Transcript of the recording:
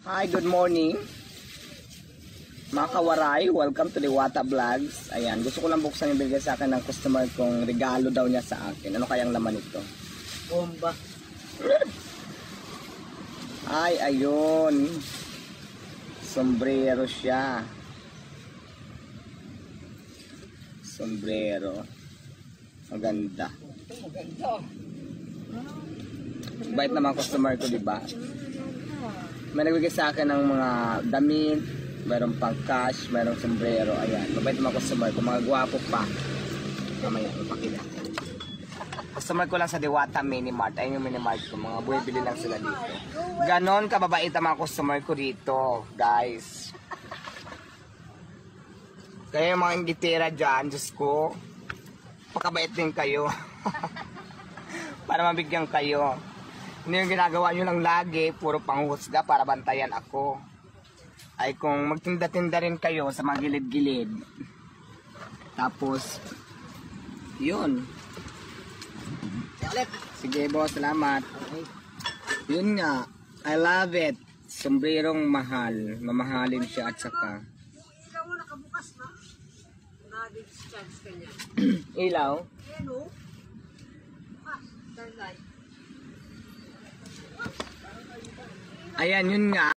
Hi, good morning. Mga kawaray, welcome to Diwata Vlogs. Ayan, gusto ko lang buksan yung bigay sa akin ng customer kong regalo daw niya sa akin. Ano kayang laman ito? Bomba. Ay, ayun. Sombrero siya. Sombrero. Maganda. Maganda. Bait naman customer ko, diba? May nagbigay sa akin ng mga damit, mayroong pang cash, mayroong sombrero. Ayan, mabait naman customer ko, mga gwapo pa. Mamaya, ipakita. Customer ko lang sa Diwata Mini Mart. Ayun yung Mini Mart ko, mga buwibili lang sila dito. Ganon kababait ang mga customer ko dito, guys. Kaya yung mga ingitera dyan, Diyos ko, pakabait din kayo. Para mabigyan kayo. Hindi yung ginagawa nyo lang lagi, puro panghusga para bantayan ako. Ay kung magtinda-tinda rin kayo sa mga gilid-gilid. Tapos, yun. Sige boss, salamat. Yun nga, I love it. Sombrerong mahal. Mamahalin siya at saka. Ikaw mo nakabukas na. Na-discharge ka niya. Ilaw? Ayan o. Turn light. Ayan, yun nga.